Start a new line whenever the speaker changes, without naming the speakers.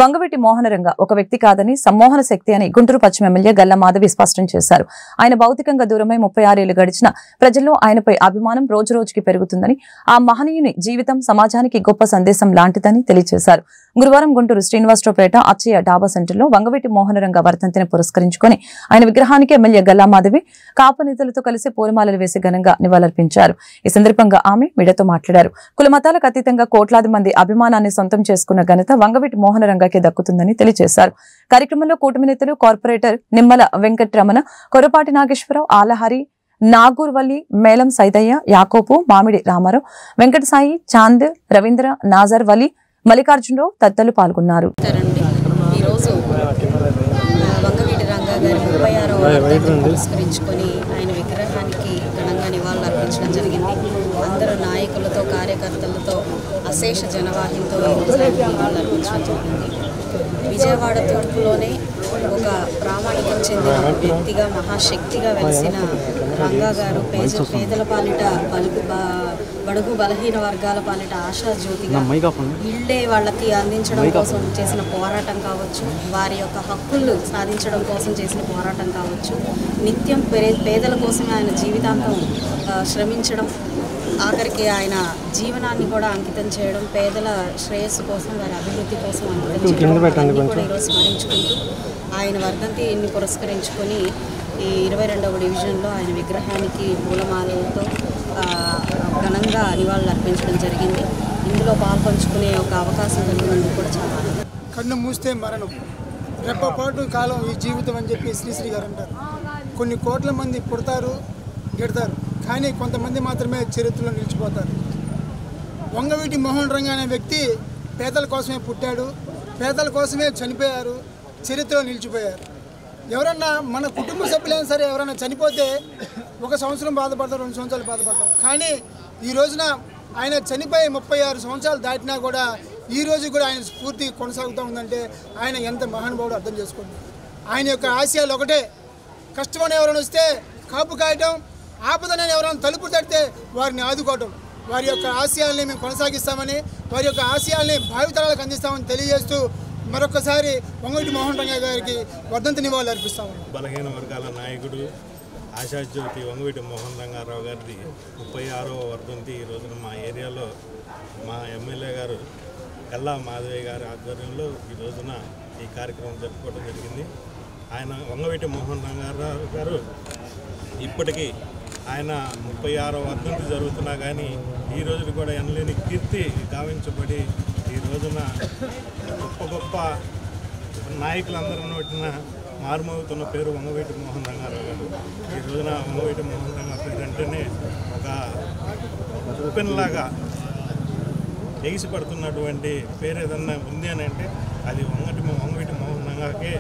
వంగవీటి మోహనరంగ ఒక వ్యక్తి కాదని సమ్మోహన శక్తి అని గుంటూరు పశ్చిమ ఎమ్మెల్యే గల్లా మాధవి స్పష్టం చేశారు. ఆయన భౌతికంగా దూరమై 36 ఏళ్లు గడిచిన ప్రజల్లో ఆయనపై అభిమానం రోజురోజుకి పెరుగుతుందని, ఆ మహనీయుని జీవితం సమాజానికి గొప్ప సందేశం లాంటిదని తెలియజేశారు. గురువారం గుంటూరు శ్రీనివాసరావుపేట అచ్చయ్య డాబా సెంటర్లో వంగవీటి మోహనరంగ వర్ధంతిని పురస్కరించుకుని ఆయన విగ్రహానికి ఎమ్మెల్యే గల్లా మాధవి కాపు నేతలతో కలిసి పూలమాలలు వేసి ఘనంగా నివాళులర్పించారు. ఈ సందర్భంగా ఆమె మీడియాతో మాట్లాడారు. కుల మతాలకు అతీతంగా కోట్లాది మంది అభిమానాన్ని సొంతం చేసుకున్న ఘనత వంగవీటి మోహనరంగకి దక్కుతుందని తెలియజేశారు. కార్యక్రమంలో కూటమి నేతలు కార్పొరేటర్ నిమ్మల వెంకటరమణ, కొరపాటి నాగేశ్వరరావు, ఆలహరి, నాగూర్వల్లి, మేలం సైదయ్య, యాకోపు, మామిడి రామారావు, వెంకటసాయి, చాంద్, రవీంద్ర, నాజర్ వలి, మల్లికార్జునరావు తదితరులు పాల్గొన్నారు.
వంగవీటి రంగా గారి 36వ వర్ధంతిని పురస్కరించుకొని ఆయన విగ్రహానికి ఘనంగా నివాళులు అర్పించడం జరిగింది. అందరూ నాయకులతో, కార్యకర్తలతో, అశేష జనవాహినితో నివాళులు అర్పించడం జరిగింది. విజయవాడ తూర్పులోనే ఒక ప్రామాణికం చెందిన వ్యక్తిగా, మహాశక్తిగా వెలిసిన రంగా గారు పేదల పాలిట, బడుగు బలహీన వర్గాల పాలిట ఆశాజ్యోతిగా ఇళ్లే వాళ్ళకి అందించడం కోసం చేసిన పోరాటం కావచ్చు, వారి యొక్క హక్కులు సాధించడం కోసం చేసిన పోరాటం కావచ్చు, నిత్యం పేదల కోసమే ఆయన జీవితాంతం శ్రమించడం, ఆఖరికి ఆయన జీవనాన్ని కూడా అంకితం చేయడం, పేదల శ్రేయస్సు కోసం, వారి అభివృద్ధి కోసం అంకితం చేయడం కూడా ఈరోజు స్మరించుకుంటూ ఆయన వర్ధంతిని పురస్కరించుకొని ఈ 22వ డివిజన్లో ఆయన విగ్రహానికి పూలమాలలతో ఘనంగా నివాళులు అర్పించడం జరిగింది. ఇందులో పాల్పంచుకునే ఒక అవకాశం కలిగినందుకు కూడా చాలా ఆనందం.
కన్ను మూస్తే మరణం, రెప్పపాటు కాలం ఈ జీవితం అని చెప్పి శ్రీశ్రీ గారు అంటారు. కొన్ని కోట్ల మంది పుడతారు, గెడతారు, కానీ కొంతమంది మాత్రమే చరిత్రలో నిలిచిపోతారు. వంగవీటి మోహనరంగ అనే వ్యక్తి పేదల కోసమే పుట్టాడు, పేదల కోసమే చనిపోయారు, చరిత్రలో నిలిచిపోయారు. ఎవరన్నా మన కుటుంబ సభ్యులైనా సరే ఎవరైనా చనిపోతే 1 సంవత్సరం బాధపడతారు, 2 సంవత్సరాలు బాధపడతారు. కానీ ఈ రోజున ఆయన చనిపోయి 36 సంవత్సరాలు దాటినా కూడా ఈ రోజు కూడా ఆయన స్ఫూర్తి కొనసాగుతూ ఉందంటే ఆయన ఎంత మహానుభావుడు అర్థం చేసుకోండి. ఆయన యొక్క ఆశయాలు ఒకటే, కష్టమని ఎవరైనా వస్తే కాపు కాయటం, ఆపదనని ఎవరైనా తలుపు తడితే వారిని ఆదుకోవటం. వారి యొక్క ఆశయాల్ని మేము కొనసాగిస్తామని, వారి యొక్క ఆశయాల్ని భావితరాలకు అందిస్తామని తెలియజేస్తూ మరొకసారి వంగవీటి మోహనరంగ గారికి వర్ధంతి నివాళులు అర్పిస్తాము.
బలహీన వర్గాల నాయకుడు, ఆశాజ్యోతి వంగవీటి మోహనరంగారావు గారిది 36వ వర్ధంతి ఈ రోజున మా ఏరియాలో మా ఎమ్మెల్యే గారు గల్లా మాధవి గారి ఆధ్వర్యంలో ఈ రోజున ఈ కార్యక్రమం జరుపుకోవడం జరిగింది. ఆయన వంగవీటి మోహనరంగారావు గారు ఇప్పటికీ ఆయన 36వ వర్ధంతి జరుగుతున్నా కానీ ఈ రోజున కూడా ఎనలేని కీర్తి గావించబడి ఈ రోజున గొప్ప నాయకులందరూ నోటిన మారుమోగుతున్న పేరు వంగవీటి మోహనరంగారావు గారు. ఈ రోజున వంగవీటి మోహనరంగ పేరు అంటేనే ఒక ఉప్పెనలాగా ఎగిసిపడుతున్నటువంటి పేరు ఏదన్నా ఉంది అని అంటే అది వంగవీటి మోహనరంగకే